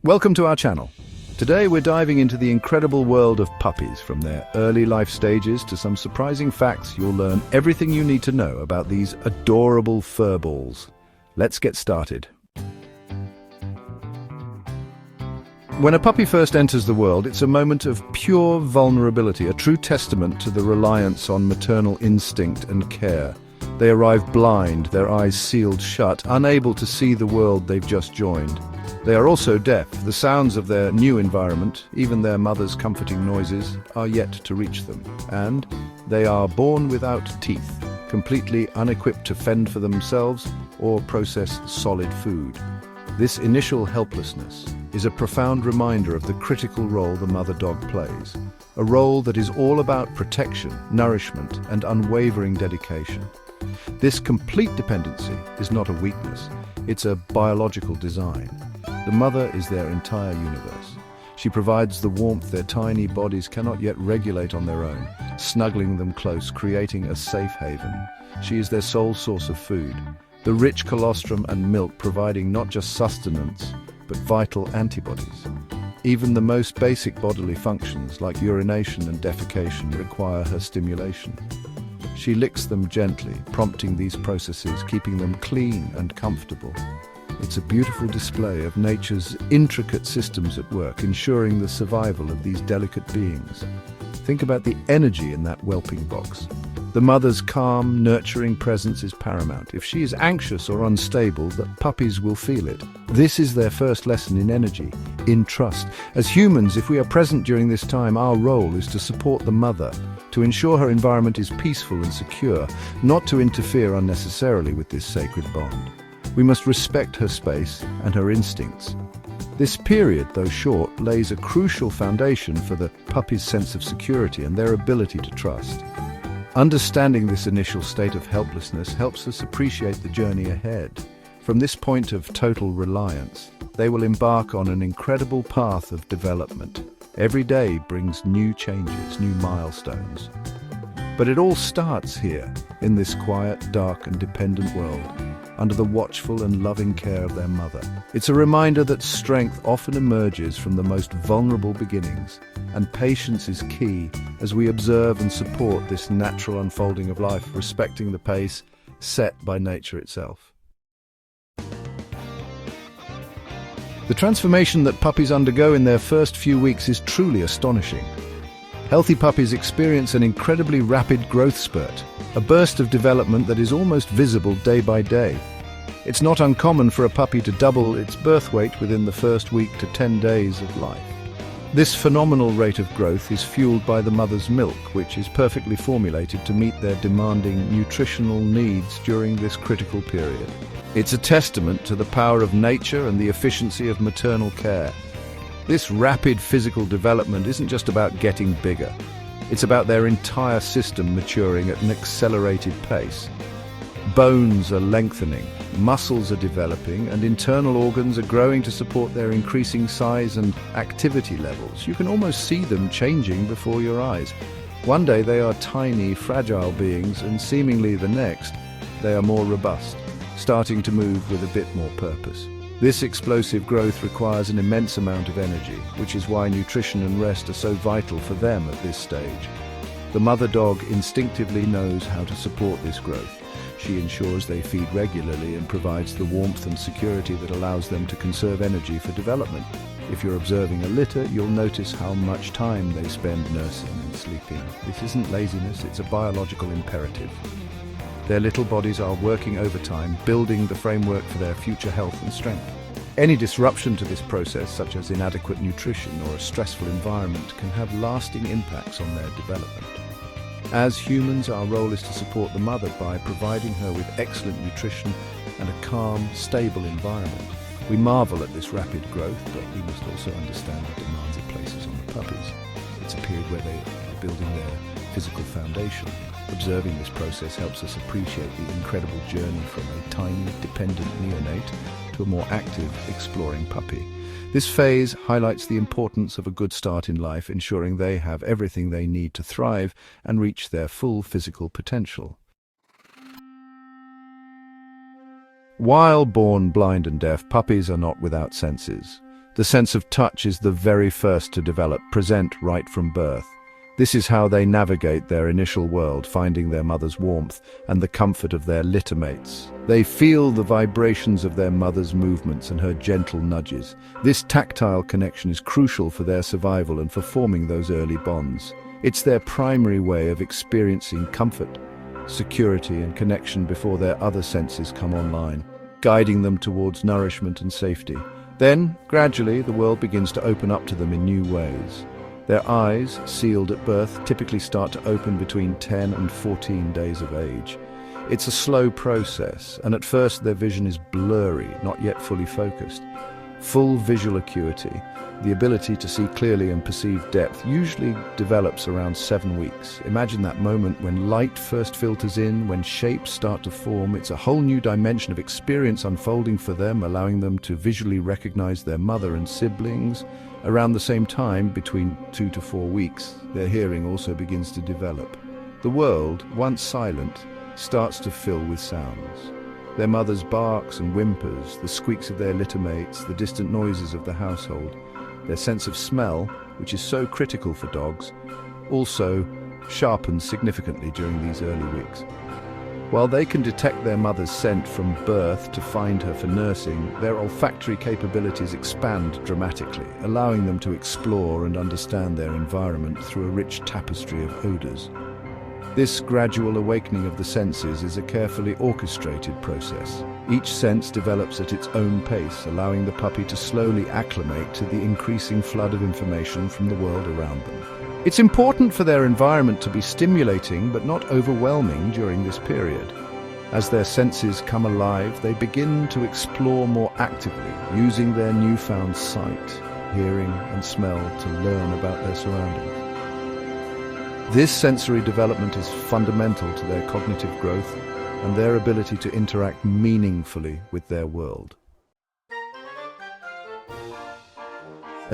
Welcome to our channel. Today we're diving into the incredible world of puppies, from their early life stages to some surprising facts. You'll learn everything you need to know about these adorable furballs. Let's get started. When a puppy first enters the world, it's a moment of pure vulnerability, a true testament to the reliance on maternal instinct and care. They arrive blind, their eyes sealed shut, unable to see the world they've just joined. They are also deaf. The sounds of their new environment, even their mother's comforting noises, are yet to reach them. And they are born without teeth, completely unequipped to fend for themselves or process solid food. This initial helplessness is a profound reminder of the critical role the mother dog plays, a role that is all about protection, nourishment, and unwavering dedication. This complete dependency is not a weakness, it's a biological design. The mother is their entire universe. She provides the warmth their tiny bodies cannot yet regulate on their own, snuggling them close, creating a safe haven. She is their sole source of food, the rich colostrum and milk providing not just sustenance, but vital antibodies. Even the most basic bodily functions, like urination and defecation, require her stimulation. She licks them gently, prompting these processes, keeping them clean and comfortable. It's a beautiful display of nature's intricate systems at work, ensuring the survival of these delicate beings. Think about the energy in that whelping box. The mother's calm, nurturing presence is paramount. If she is anxious or unstable, the puppies will feel it. This is their first lesson in energy, in trust. As humans, if we are present during this time, our role is to support the mother, to ensure her environment is peaceful and secure, not to interfere unnecessarily with this sacred bond. We must respect her space and her instincts. This period, though short, lays a crucial foundation for the puppy's sense of security and their ability to trust. Understanding this initial state of helplessness helps us appreciate the journey ahead. From this point of total reliance, they will embark on an incredible path of development. Every day brings new changes, new milestones. But it all starts here, in this quiet, dark and dependent world, under the watchful and loving care of their mother. It's a reminder that strength often emerges from the most vulnerable beginnings, and patience is key as we observe and support this natural unfolding of life, respecting the pace set by nature itself. The transformation that puppies undergo in their first few weeks is truly astonishing. Healthy puppies experience an incredibly rapid growth spurt, a burst of development that is almost visible day by day. It's not uncommon for a puppy to double its birth weight within the first week to 10 days of life. This phenomenal rate of growth is fueled by the mother's milk, which is perfectly formulated to meet their demanding nutritional needs during this critical period. It's a testament to the power of nature and the efficiency of maternal care. This rapid physical development isn't just about getting bigger. It's about their entire system maturing at an accelerated pace. Bones are lengthening, muscles are developing, and internal organs are growing to support their increasing size and activity levels. You can almost see them changing before your eyes. One day they are tiny, fragile beings, and seemingly the next, they are more robust, starting to move with a bit more purpose. This explosive growth requires an immense amount of energy, which is why nutrition and rest are so vital for them at this stage. The mother dog instinctively knows how to support this growth. She ensures they feed regularly and provides the warmth and security that allows them to conserve energy for development. If you're observing a litter, you'll notice how much time they spend nursing and sleeping. This isn't laziness, it's a biological imperative. Their little bodies are working overtime, building the framework for their future health and strength. Any disruption to this process, such as inadequate nutrition or a stressful environment, can have lasting impacts on their development. As humans, our role is to support the mother by providing her with excellent nutrition and a calm, stable environment. We marvel at this rapid growth, but we must also understand the demands it places on the puppies. It's a period where they are building their physical foundation. Observing this process helps us appreciate the incredible journey from a tiny, dependent neonate to a more active, exploring puppy. This phase highlights the importance of a good start in life, ensuring they have everything they need to thrive and reach their full physical potential. While born blind and deaf, puppies are not without senses. The sense of touch is the very first to develop, present right from birth. This is how they navigate their initial world, finding their mother's warmth and the comfort of their littermates. They feel the vibrations of their mother's movements and her gentle nudges. This tactile connection is crucial for their survival and for forming those early bonds. It's their primary way of experiencing comfort, security, and connection before their other senses come online, guiding them towards nourishment and safety. Then, gradually, the world begins to open up to them in new ways. Their eyes, sealed at birth, typically start to open between 10 and 14 days of age. It's a slow process, and at first their vision is blurry, not yet fully focused. Full visual acuity, the ability to see clearly and perceive depth, usually develops around 7 weeks. Imagine that moment when light first filters in, when shapes start to form. It's a whole new dimension of experience unfolding for them, allowing them to visually recognize their mother and siblings. Around the same time, between 2 to 4 weeks, their hearing also begins to develop. The world, once silent, starts to fill with sounds. Their mother's barks and whimpers, the squeaks of their littermates, the distant noises of the household. Their sense of smell, which is so critical for dogs, also sharpens significantly during these early weeks. While they can detect their mother's scent from birth to find her for nursing, their olfactory capabilities expand dramatically, allowing them to explore and understand their environment through a rich tapestry of odors. This gradual awakening of the senses is a carefully orchestrated process. Each sense develops at its own pace, allowing the puppy to slowly acclimate to the increasing flood of information from the world around them. It's important for their environment to be stimulating but not overwhelming during this period. As their senses come alive, they begin to explore more actively, using their newfound sight, hearing, and smell to learn about their surroundings. This sensory development is fundamental to their cognitive growth and their ability to interact meaningfully with their world.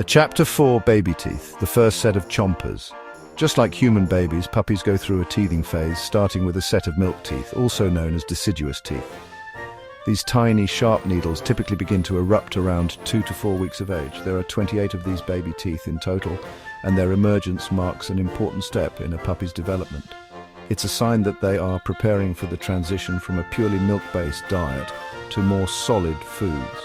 Chapter 4, Baby Teeth, the first set of chompers. Just like human babies, puppies go through a teething phase, starting with a set of milk teeth, also known as deciduous teeth. These tiny, sharp needles typically begin to erupt around 2 to 4 weeks of age. There are 28 of these baby teeth in total, and their emergence marks an important step in a puppy's development. It's a sign that they are preparing for the transition from a purely milk-based diet to more solid foods.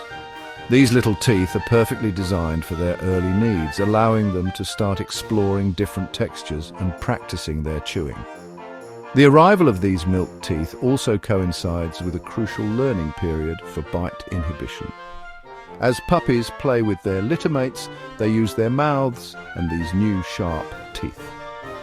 These little teeth are perfectly designed for their early needs, allowing them to start exploring different textures and practicing their chewing. The arrival of these milk teeth also coincides with a crucial learning period for bite inhibition. As puppies play with their littermates, they use their mouths and these new sharp teeth.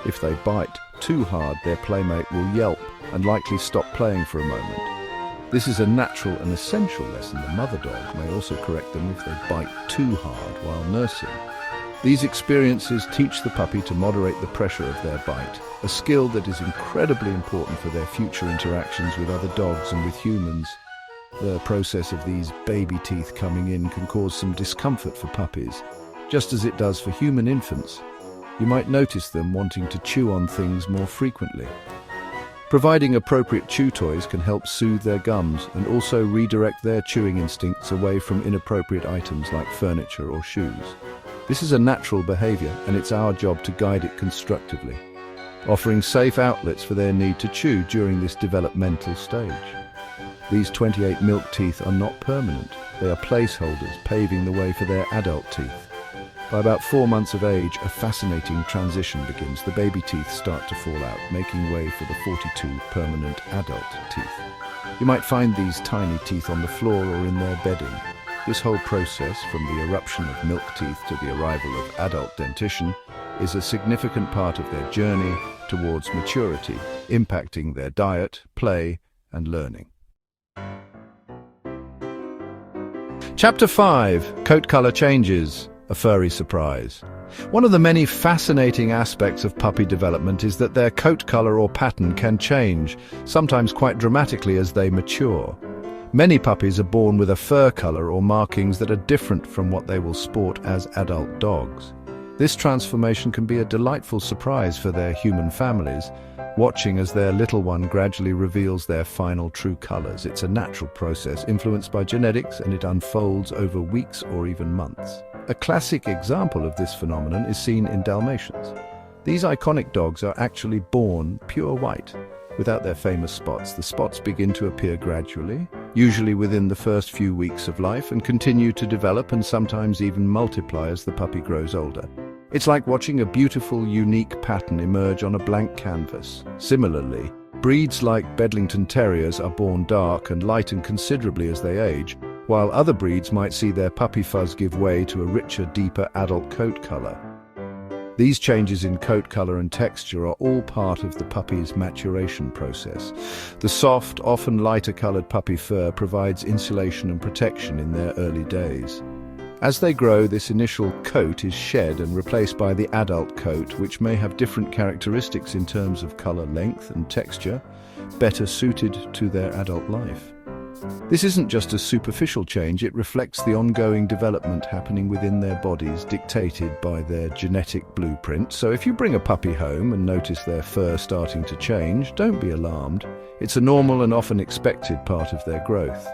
If they bite too hard, their playmate will yelp and likely stop playing for a moment. This is a natural and essential lesson. The mother dog may also correct them if they bite too hard while nursing. These experiences teach the puppy to moderate the pressure of their bite, a skill that is incredibly important for their future interactions with other dogs and with humans. The process of these baby teeth coming in can cause some discomfort for puppies, just as it does for human infants. You might notice them wanting to chew on things more frequently. Providing appropriate chew toys can help soothe their gums and also redirect their chewing instincts away from inappropriate items like furniture or shoes. This is a natural behavior, and it's our job to guide it constructively, offering safe outlets for their need to chew during this developmental stage. These 28 milk teeth are not permanent. They are placeholders, paving the way for their adult teeth. By about 4 months of age, a fascinating transition begins. The baby teeth start to fall out, making way for the 42 permanent adult teeth. You might find these tiny teeth on the floor or in their bedding. This whole process, from the eruption of milk teeth to the arrival of adult dentition, is a significant part of their journey towards maturity, impacting their diet, play, and learning. Chapter 5, Coat Color Changes, a Furry Surprise. One of the many fascinating aspects of puppy development is that their coat color or pattern can change, sometimes quite dramatically as they mature. Many puppies are born with a fur color or markings that are different from what they will sport as adult dogs. This transformation can be a delightful surprise for their human families, watching as their little one gradually reveals their final true colors. It's a natural process influenced by genetics, and it unfolds over weeks or even months. A classic example of this phenomenon is seen in Dalmatians. These iconic dogs are actually born pure white, without their famous spots. The spots begin to appear gradually, usually within the first few weeks of life, and continue to develop and sometimes even multiply as the puppy grows older. It's like watching a beautiful, unique pattern emerge on a blank canvas. Similarly, breeds like Bedlington Terriers are born dark and lighten considerably as they age, while other breeds might see their puppy fuzz give way to a richer, deeper adult coat color. These changes in coat color and texture are all part of the puppy's maturation process. The soft, often lighter colored puppy fur provides insulation and protection in their early days. As they grow, this initial coat is shed and replaced by the adult coat, which may have different characteristics in terms of color, length, and texture, better suited to their adult life. This isn't just a superficial change, it reflects the ongoing development happening within their bodies, dictated by their genetic blueprint. So if you bring a puppy home and notice their fur starting to change, don't be alarmed. It's a normal and often expected part of their growth.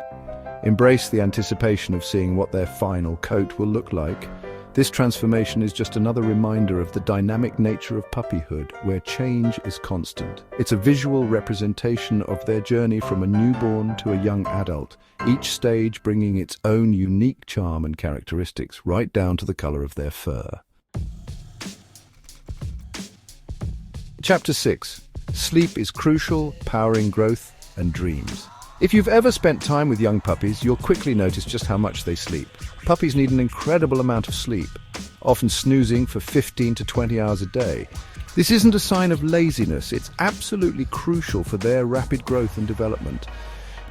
Embrace the anticipation of seeing what their final coat will look like. This transformation is just another reminder of the dynamic nature of puppyhood, where change is constant. It's a visual representation of their journey from a newborn to a young adult, each stage bringing its own unique charm and characteristics, right down to the color of their fur. Chapter 6. Sleep is crucial, powering growth and dreams. If you've ever spent time with young puppies, you'll quickly notice just how much they sleep. Puppies need an incredible amount of sleep, often snoozing for 15 to 20 hours a day. This isn't a sign of laziness, it's absolutely crucial for their rapid growth and development.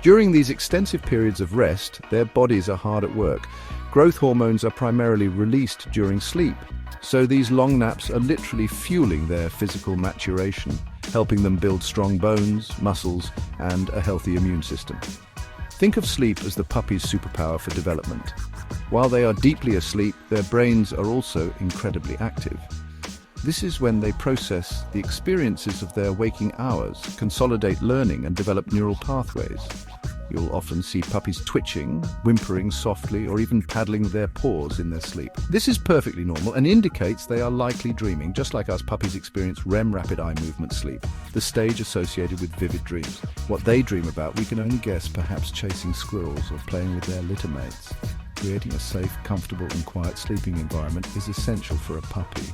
During these extensive periods of rest, their bodies are hard at work. Growth hormones are primarily released during sleep, so these long naps are literally fueling their physical maturation, helping them build strong bones, muscles, and a healthy immune system. Think of sleep as the puppy's superpower for development. While they are deeply asleep, their brains are also incredibly active. This is when they process the experiences of their waking hours, consolidate learning, and develop neural pathways. You'll often see puppies twitching, whimpering softly, or even paddling their paws in their sleep. This is perfectly normal and indicates they are likely dreaming. Just like us, puppies experience REM, rapid eye movement sleep, the stage associated with vivid dreams. What they dream about, we can only guess, perhaps chasing squirrels or playing with their litter mates. Creating a safe, comfortable, and quiet sleeping environment is essential for a puppy.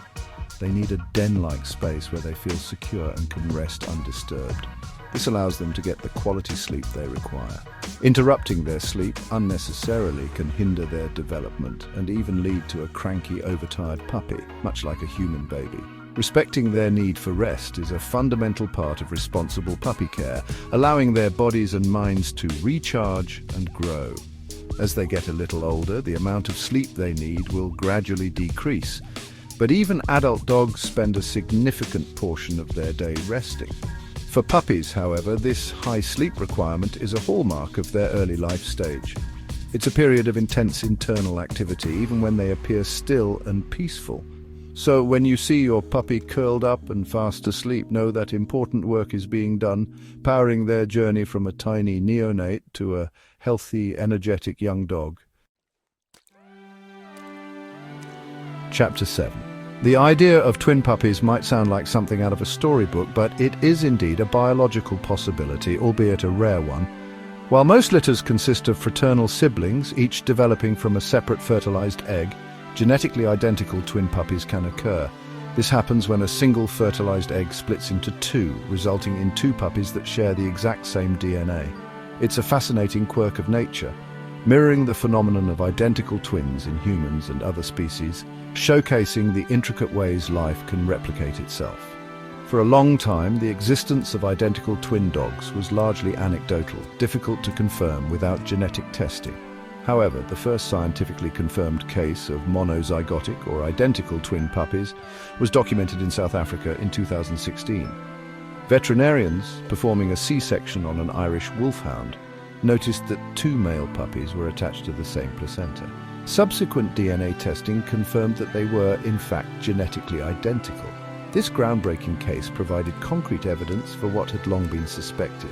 They need a den-like space where they feel secure and can rest undisturbed. This allows them to get the quality sleep they require. Interrupting their sleep unnecessarily can hinder their development and even lead to a cranky, overtired puppy, much like a human baby. Respecting their need for rest is a fundamental part of responsible puppy care, allowing their bodies and minds to recharge and grow. As they get a little older, the amount of sleep they need will gradually decrease. But even adult dogs spend a significant portion of their day resting. For puppies, however, this high sleep requirement is a hallmark of their early life stage. It's a period of intense internal activity, even when they appear still and peaceful. So when you see your puppy curled up and fast asleep, know that important work is being done, powering their journey from a tiny neonate to a healthy, energetic young dog. Chapter 7. The idea of twin puppies might sound like something out of a storybook, but it is indeed a biological possibility, albeit a rare one. While most litters consist of fraternal siblings, each developing from a separate fertilized egg, genetically identical twin puppies can occur. This happens when a single fertilized egg splits into two, resulting in two puppies that share the exact same DNA. It's a fascinating quirk of nature, mirroring the phenomenon of identical twins in humans and other species, showcasing the intricate ways life can replicate itself. For a long time, the existence of identical twin dogs was largely anecdotal, difficult to confirm without genetic testing. However, the first scientifically confirmed case of monozygotic or identical twin puppies was documented in South Africa in 2016. Veterinarians performing a C-section on an Irish wolfhound noticed that two male puppies were attached to the same placenta. Subsequent DNA testing confirmed that they were, in fact, genetically identical. This groundbreaking case provided concrete evidence for what had long been suspected.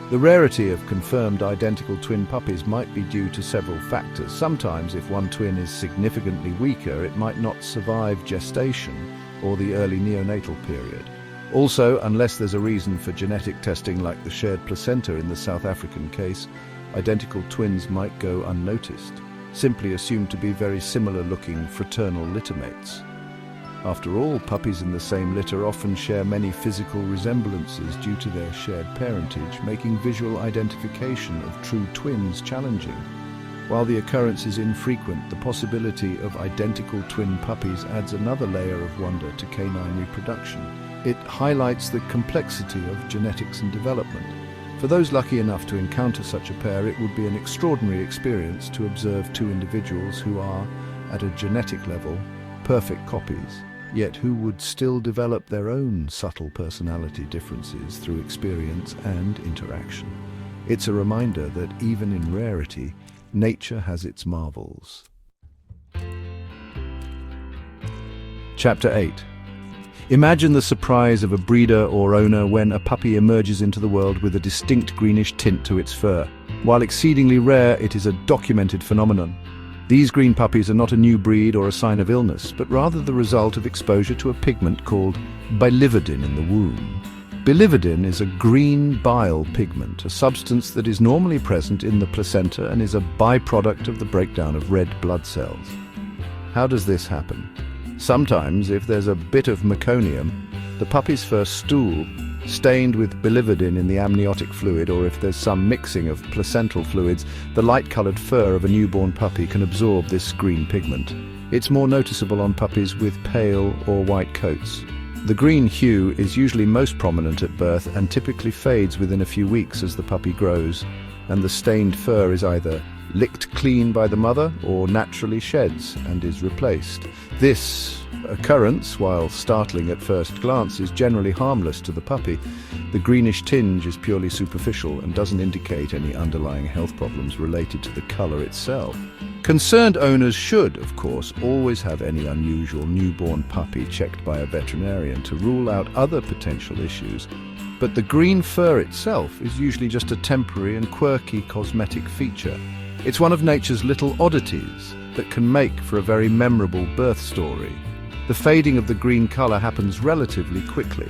The rarity of confirmed identical twin puppies might be due to several factors. Sometimes, if one twin is significantly weaker, it might not survive gestation or the early neonatal period. Also, unless there's a reason for genetic testing like the shared placenta in the South African case, identical twins might go unnoticed, simply assumed to be very similar-looking fraternal littermates. After all, puppies in the same litter often share many physical resemblances due to their shared parentage, making visual identification of true twins challenging. While the occurrence is infrequent, the possibility of identical twin puppies adds another layer of wonder to canine reproduction. It highlights the complexity of genetics and development. For those lucky enough to encounter such a pair, it would be an extraordinary experience to observe two individuals who are, at a genetic level, perfect copies, yet who would still develop their own subtle personality differences through experience and interaction. It's a reminder that even in rarity, nature has its marvels. Chapter 8. Imagine the surprise of a breeder or owner when a puppy emerges into the world with a distinct greenish tint to its fur. While exceedingly rare, it is a documented phenomenon. These green puppies are not a new breed or a sign of illness, but rather the result of exposure to a pigment called biliverdin in the womb. Biliverdin is a green bile pigment, a substance that is normally present in the placenta and is a byproduct of the breakdown of red blood cells. How does this happen? Sometimes, if there's a bit of meconium, the puppy's first stool, stained with biliverdin in the amniotic fluid, or if there's some mixing of placental fluids, the light-colored fur of a newborn puppy can absorb this green pigment. It's more noticeable on puppies with pale or white coats. The green hue is usually most prominent at birth and typically fades within a few weeks as the puppy grows, and the stained fur is either licked clean by the mother or naturally sheds and is replaced. This occurrence, while startling at first glance, is generally harmless to the puppy. The greenish tinge is purely superficial and doesn't indicate any underlying health problems related to the color itself. Concerned owners should, of course, always have any unusual newborn puppy checked by a veterinarian to rule out other potential issues. But the green fur itself is usually just a temporary and quirky cosmetic feature. It's one of nature's little oddities that can make for a very memorable birth story. The fading of the green color happens relatively quickly,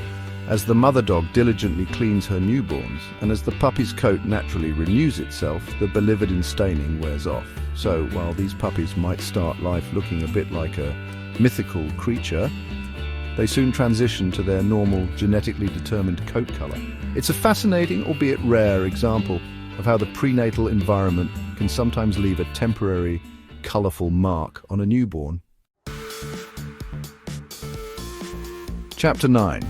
as the mother dog diligently cleans her newborns, and as the puppy's coat naturally renews itself, the biliverdin staining wears off. So, while these puppies might start life looking a bit like a mythical creature, they soon transition to their normal, genetically determined coat color. It's a fascinating, albeit rare, example of how the prenatal environment can sometimes leave a temporary, colorful mark on a newborn. Chapter 9.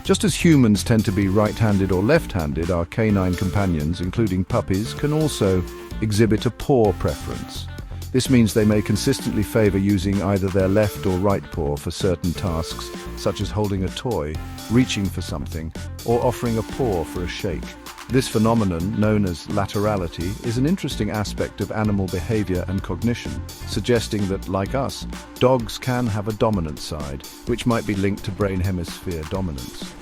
Just as humans tend to be right-handed or left-handed, our canine companions, including puppies, can also exhibit a paw preference. This means they may consistently favor using either their left or right paw for certain tasks, such as holding a toy, reaching for something, or offering a paw for a shake. This phenomenon, known as laterality, is an interesting aspect of animal behavior and cognition, suggesting that, like us, dogs can have a dominant side, which might be linked to brain hemisphere dominance.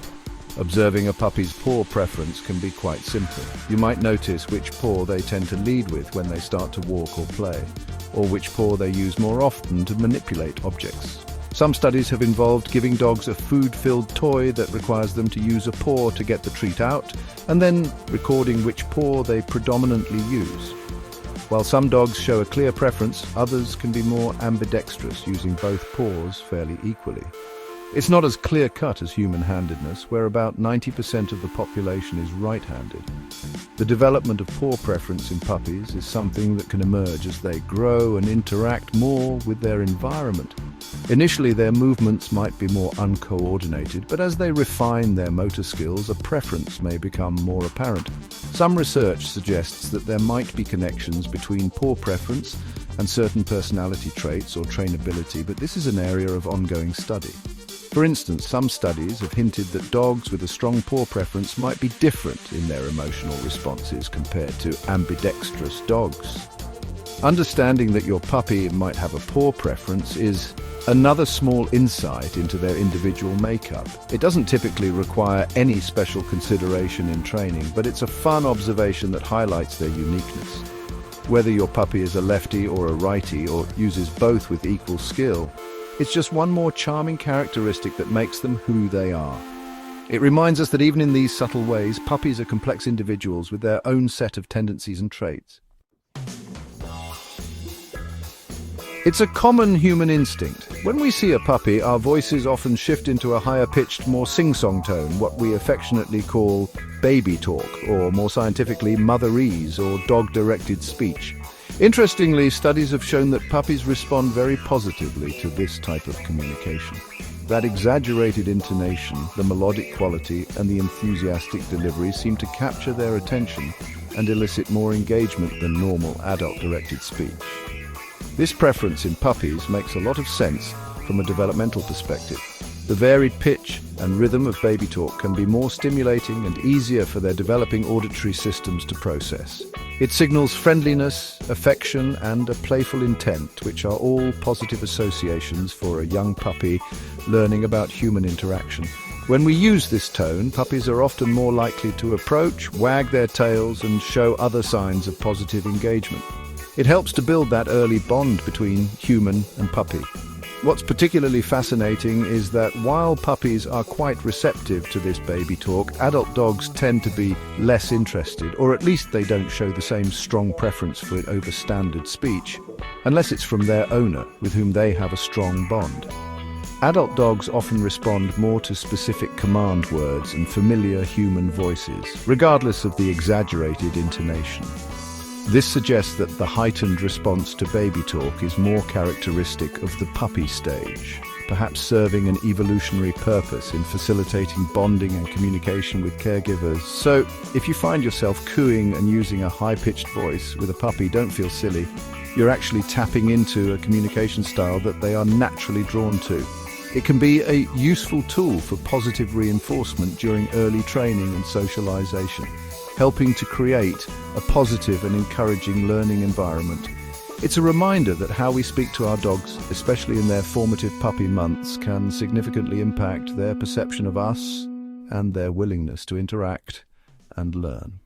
Observing a puppy's paw preference can be quite simple. You might notice which paw they tend to lead with when they start to walk or play, or which paw they use more often to manipulate objects. Some studies have involved giving dogs a food-filled toy that requires them to use a paw to get the treat out, and then recording which paw they predominantly use. While some dogs show a clear preference, others can be more ambidextrous, using both paws fairly equally. It's not as clear-cut as human-handedness, where about 90% of the population is right-handed. The development of paw preference in puppies is something that can emerge as they grow and interact more with their environment. Initially, their movements might be more uncoordinated, but as they refine their motor skills, a preference may become more apparent. Some research suggests that there might be connections between paw preference and certain personality traits or trainability, but this is an area of ongoing study. For instance, some studies have hinted that dogs with a strong paw preference might be different in their emotional responses compared to ambidextrous dogs. Understanding that your puppy might have a paw preference is Another small insight into their individual makeup. It doesn't typically require any special consideration in training, but it's a fun observation that highlights their uniqueness. Whether your puppy is a lefty or a righty or uses both with equal skill, it's just one more charming characteristic that makes them who they are. It reminds us that even in these subtle ways, puppies are complex individuals with their own set of tendencies and traits. It's a common human instinct. When we see a puppy, our voices often shift into a higher-pitched, more sing-song tone, what we affectionately call baby talk, or more scientifically, motherese, or dog-directed speech. Interestingly, studies have shown that puppies respond very positively to this type of communication. That exaggerated intonation, the melodic quality, and the enthusiastic delivery seem to capture their attention and elicit more engagement than normal adult-directed speech. This preference in puppies makes a lot of sense from a developmental perspective. The varied pitch and rhythm of baby talk can be more stimulating and easier for their developing auditory systems to process. It signals friendliness, affection, and a playful intent, which are all positive associations for a young puppy learning about human interaction. When we use this tone, puppies are often more likely to approach, wag their tails, and show other signs of positive engagement. It helps to build that early bond between human and puppy. What's particularly fascinating is that while puppies are quite receptive to this baby talk, adult dogs tend to be less interested, or at least they don't show the same strong preference for it over standard speech, unless it's from their owner, with whom they have a strong bond. Adult dogs often respond more to specific command words and familiar human voices, regardless of the exaggerated intonation. This suggests that the heightened response to baby talk is more characteristic of the puppy stage, perhaps serving an evolutionary purpose in facilitating bonding and communication with caregivers. So, if you find yourself cooing and using a high-pitched voice with a puppy, don't feel silly. You're actually tapping into a communication style that they are naturally drawn to. It can be a useful tool for positive reinforcement during early training and socialization, helping to create a positive and encouraging learning environment. It's a reminder that how we speak to our dogs, especially in their formative puppy months, can significantly impact their perception of us and their willingness to interact and learn.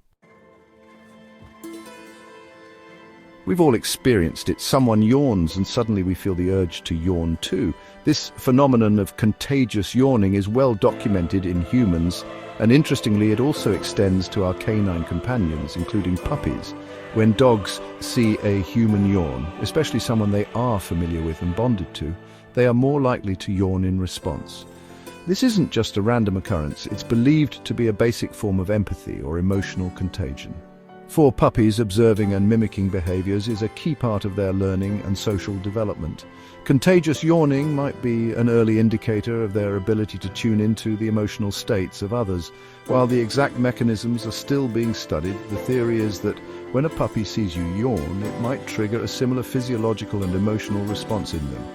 We've all experienced it. Someone yawns and suddenly we feel the urge to yawn too. This phenomenon of contagious yawning is well documented in humans, and interestingly, it also extends to our canine companions, including puppies. When dogs see a human yawn, especially someone they are familiar with and bonded to, they are more likely to yawn in response. This isn't just a random occurrence, it's believed to be a basic form of empathy or emotional contagion. For puppies, observing and mimicking behaviors is a key part of their learning and social development. Contagious yawning might be an early indicator of their ability to tune into the emotional states of others. While the exact mechanisms are still being studied, the theory is that when a puppy sees you yawn, it might trigger a similar physiological and emotional response in them.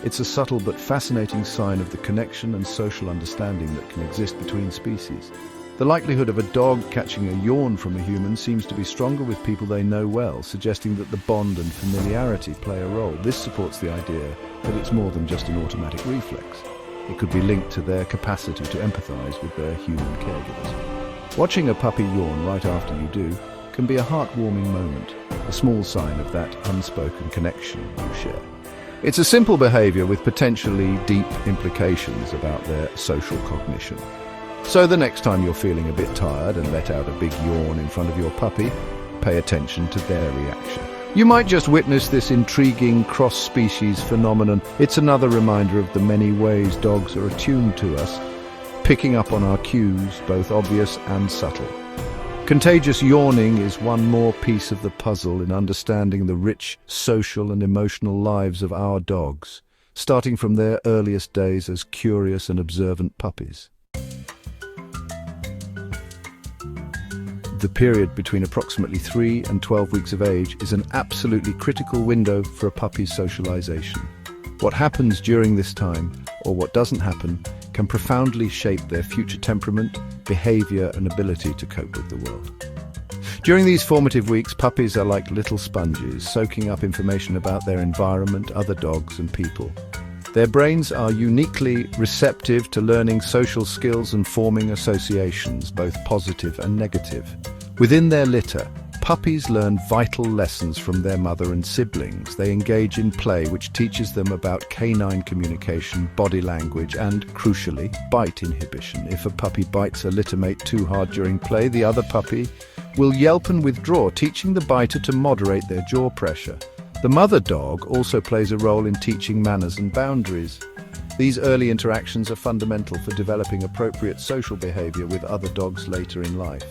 It's a subtle but fascinating sign of the connection and social understanding that can exist between species. The likelihood of a dog catching a yawn from a human seems to be stronger with people they know well, suggesting that the bond and familiarity play a role. This supports the idea that it's more than just an automatic reflex. It could be linked to their capacity to empathize with their human caregivers. Watching a puppy yawn right after you do can be a heartwarming moment, a small sign of that unspoken connection you share. It's a simple behavior with potentially deep implications about their social cognition. So the next time you're feeling a bit tired and let out a big yawn in front of your puppy, pay attention to their reaction. You might just witness this intriguing cross-species phenomenon. It's another reminder of the many ways dogs are attuned to us, picking up on our cues, both obvious and subtle. Contagious yawning is one more piece of the puzzle in understanding the rich social and emotional lives of our dogs, starting from their earliest days as curious and observant puppies. The period between approximately 3 and 12 weeks of age is an absolutely critical window for a puppy's socialization. What happens during this time, or what doesn't happen, can profoundly shape their future temperament, behavior, and ability to cope with the world. During these formative weeks, puppies are like little sponges, soaking up information about their environment, other dogs, and people. Their brains are uniquely receptive to learning social skills and forming associations, both positive and negative. Within their litter, puppies learn vital lessons from their mother and siblings. They engage in play, which teaches them about canine communication, body language, and, crucially, bite inhibition. If a puppy bites a littermate too hard during play, the other puppy will yelp and withdraw, teaching the biter to moderate their jaw pressure. The mother dog also plays a role in teaching manners and boundaries. These early interactions are fundamental for developing appropriate social behavior with other dogs later in life.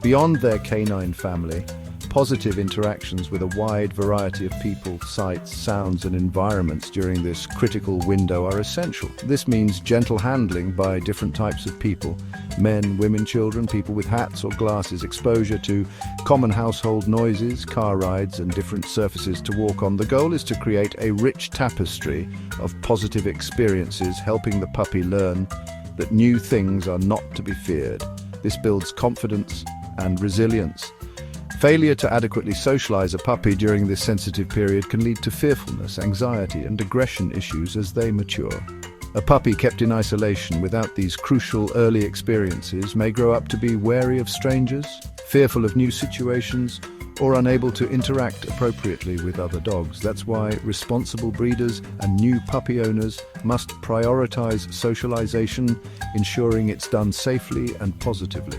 Beyond their canine family, positive interactions with a wide variety of people, sights, sounds, and environments during this critical window are essential. This means gentle handling by different types of people: men, women, children, people with hats or glasses, exposure to common household noises, car rides, and different surfaces to walk on. The goal is to create a rich tapestry of positive experiences, helping the puppy learn that new things are not to be feared. This builds confidence and resilience. Failure to adequately socialize a puppy during this sensitive period can lead to fearfulness, anxiety, and aggression issues as they mature. A puppy kept in isolation without these crucial early experiences may grow up to be wary of strangers, fearful of new situations, or unable to interact appropriately with other dogs. That's why responsible breeders and new puppy owners must prioritize socialization, ensuring it's done safely and positively.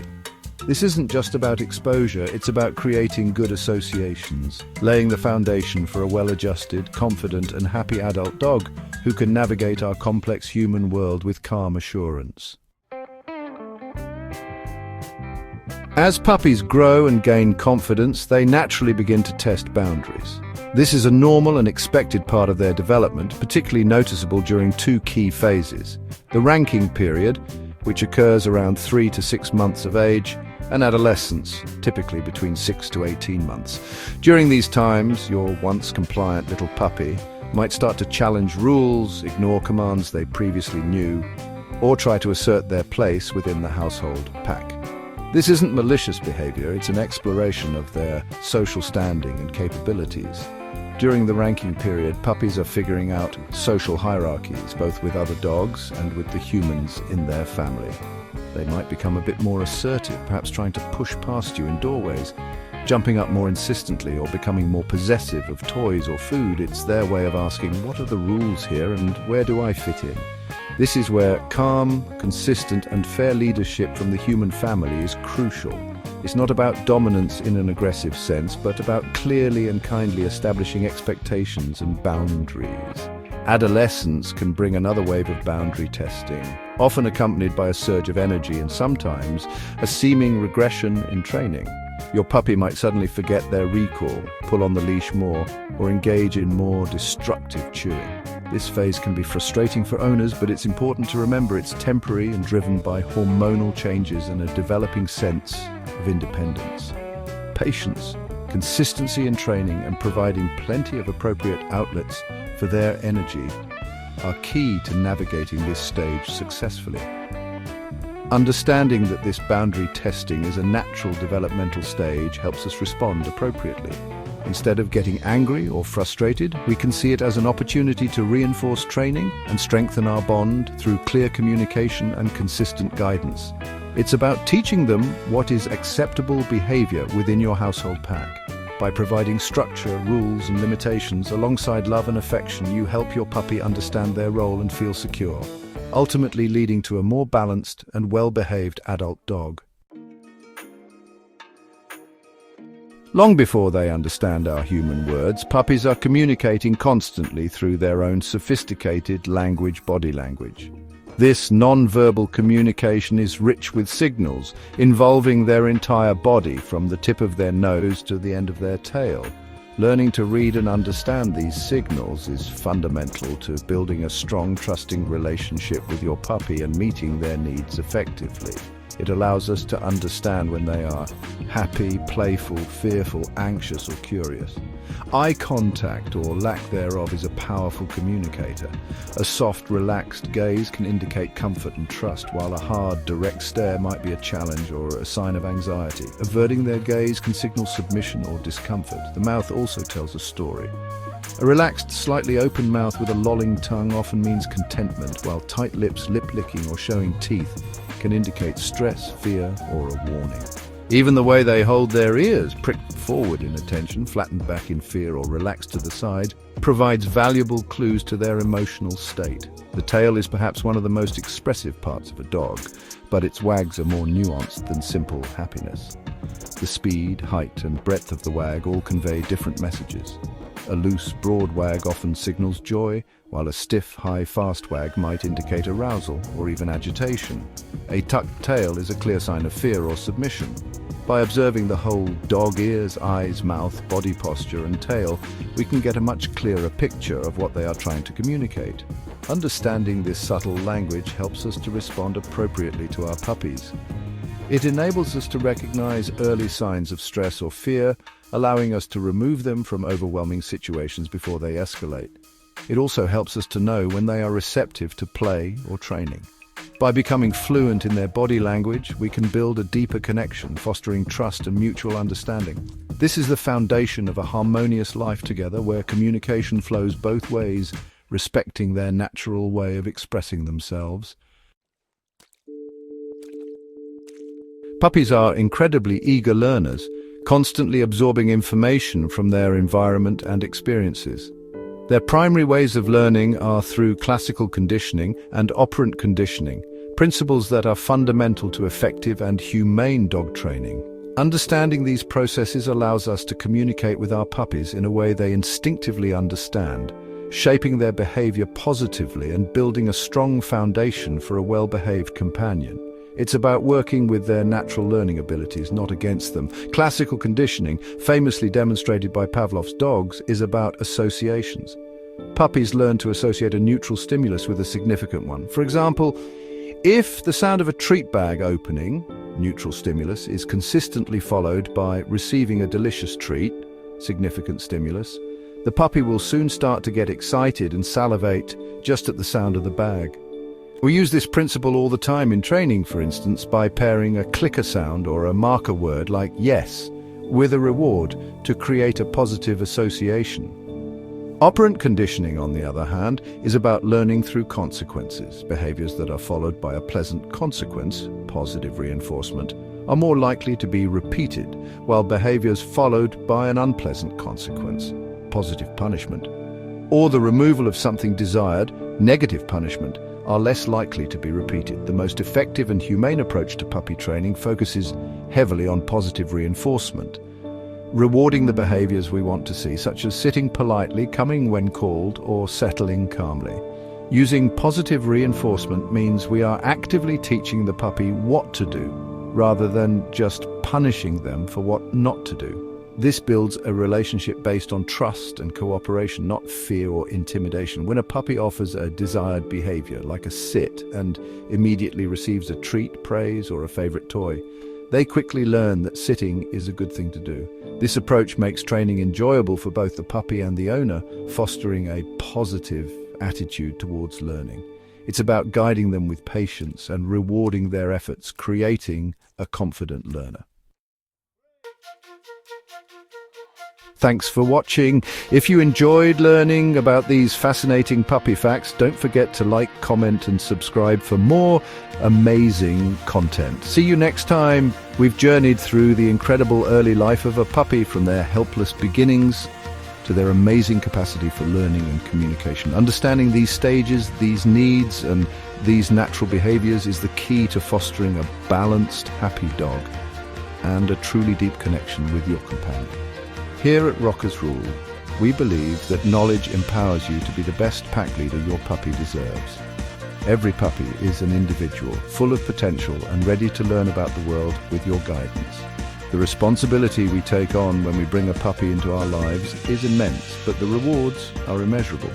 This isn't just about exposure, it's about creating good associations, laying the foundation for a well-adjusted, confident, and happy adult dog who can navigate our complex human world with calm assurance. As puppies grow and gain confidence, they naturally begin to test boundaries. This is a normal and expected part of their development, particularly noticeable during two key phases: the ranking period, which occurs around 3 to 6 months of age, and adolescence, typically between 6 to 18 months. During these times, your once compliant little puppy might start to challenge rules, ignore commands they previously knew, or try to assert their place within the household pack. This isn't malicious behavior, it's an exploration of their social standing and capabilities. During the ranking period, puppies are figuring out social hierarchies, both with other dogs and with the humans in their family. They might become a bit more assertive, perhaps trying to push past you in doorways, jumping up more insistently, or becoming more possessive of toys or food. It's their way of asking, what are the rules here and where do I fit in? This is where calm, consistent, and fair leadership from the human family is crucial. It's not about dominance in an aggressive sense, but about clearly and kindly establishing expectations and boundaries. Adolescence can bring another wave of boundary testing, often accompanied by a surge of energy and sometimes a seeming regression in training. Your puppy might suddenly forget their recall, pull on the leash more, or engage in more destructive chewing. This phase can be frustrating for owners, but it's important to remember it's temporary and driven by hormonal changes and a developing sense of independence. Patience, consistency in training, and providing plenty of appropriate outlets for their energy are key to navigating this stage successfully. Understanding that this boundary testing is a natural developmental stage helps us respond appropriately. Instead of getting angry or frustrated, we can see it as an opportunity to reinforce training and strengthen our bond through clear communication and consistent guidance. It's about teaching them what is acceptable behavior within your household pack. By providing structure, rules, and limitations alongside love and affection, you help your puppy understand their role and feel secure, ultimately leading to a more balanced and well-behaved adult dog. Long before they understand our human words, puppies are communicating constantly through their own sophisticated body language. This non-verbal communication is rich with signals involving their entire body, from the tip of their nose to the end of their tail. Learning to read and understand these signals is fundamental to building a strong, trusting relationship with your puppy and meeting their needs effectively. It allows us to understand when they are happy, playful, fearful, anxious, or curious. Eye contact, or lack thereof, is a powerful communicator. A soft, relaxed gaze can indicate comfort and trust, while a hard, direct stare might be a challenge or a sign of anxiety. Averting their gaze can signal submission or discomfort. The mouth also tells a story. A relaxed, slightly open mouth with a lolling tongue often means contentment, while tight lips, lip licking, or showing teeth can indicate stress, fear, or a warning. Even the way they hold their ears, pricked forward in attention, flattened back in fear, or relaxed to the side, provides valuable clues to their emotional state. The tail is perhaps one of the most expressive parts of a dog, but its wags are more nuanced than simple happiness. The speed, height, and breadth of the wag all convey different messages. A loose, broad wag often signals joy, while a stiff, high, fast wag might indicate arousal or even agitation. A tucked tail is a clear sign of fear or submission. By observing the whole dog ears, eyes, mouth, body posture, and tail, we can get a much clearer picture of what they are trying to communicate. Understanding this subtle language helps us to respond appropriately to our puppies. It enables us to recognize early signs of stress or fear, allowing us to remove them from overwhelming situations before they escalate. It also helps us to know when they are receptive to play or training. By becoming fluent in their body language, we can build a deeper connection, fostering trust and mutual understanding. This is the foundation of a harmonious life together where communication flows both ways, respecting their natural way of expressing themselves. Puppies are incredibly eager learners, constantly absorbing information from their environment and experiences. Their primary ways of learning are through classical conditioning and operant conditioning, principles that are fundamental to effective and humane dog training. Understanding these processes allows us to communicate with our puppies in a way they instinctively understand, shaping their behavior positively and building a strong foundation for a well-behaved companion. It's about working with their natural learning abilities, not against them. Classical conditioning, famously demonstrated by Pavlov's dogs, is about associations. Puppies learn to associate a neutral stimulus with a significant one. For example, if the sound of a treat bag opening, neutral stimulus, is consistently followed by receiving a delicious treat, significant stimulus, the puppy will soon start to get excited and salivate just at the sound of the bag. We use this principle all the time in training, for instance, by pairing a clicker sound or a marker word like yes with a reward to create a positive association. Operant conditioning, on the other hand, is about learning through consequences. Behaviors that are followed by a pleasant consequence, positive reinforcement, are more likely to be repeated, while behaviors followed by an unpleasant consequence, positive punishment, or the removal of something desired, negative punishment, are less likely to be repeated. The most effective and humane approach to puppy training focuses heavily on positive reinforcement, rewarding the behaviors we want to see, such as sitting politely, coming when called, or settling calmly. Using positive reinforcement means we are actively teaching the puppy what to do, rather than just punishing them for what not to do. This builds a relationship based on trust and cooperation, not fear or intimidation. When a puppy offers a desired behavior, like a sit, and immediately receives a treat, praise, or a favorite toy, they quickly learn that sitting is a good thing to do. This approach makes training enjoyable for both the puppy and the owner, fostering a positive attitude towards learning. It's about guiding them with patience and rewarding their efforts, creating a confident learner. Thanks for watching. If you enjoyed learning about these fascinating puppy facts, don't forget to like, comment, and subscribe for more amazing content. See you next time. We've journeyed through the incredible early life of a puppy, from their helpless beginnings to their amazing capacity for learning and communication. Understanding these stages, these needs, and these natural behaviors is the key to fostering a balanced, happy dog and a truly deep connection with your companion. Here at Rockers Rule, we believe that knowledge empowers you to be the best pack leader your puppy deserves. Every puppy is an individual, full of potential and ready to learn about the world with your guidance. The responsibility we take on when we bring a puppy into our lives is immense, but the rewards are immeasurable.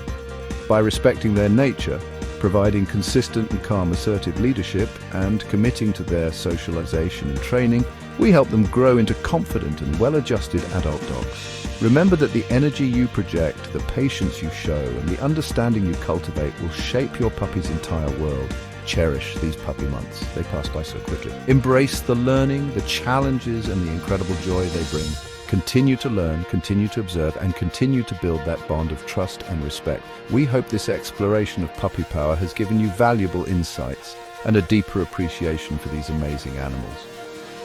By respecting their nature, providing consistent and calm assertive leadership, and committing to their socialization and training, we help them grow into confident and well-adjusted adult dogs. Remember that the energy you project, the patience you show, and the understanding you cultivate will shape your puppy's entire world. Cherish these puppy months. They pass by so quickly. Embrace the learning, the challenges, and the incredible joy they bring. Continue to learn, continue to observe, and continue to build that bond of trust and respect. We hope this exploration of puppy power has given you valuable insights and a deeper appreciation for these amazing animals.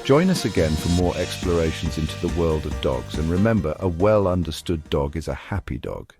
Join us again for more explorations into the world of dogs, and remember, a well-understood dog is a happy dog.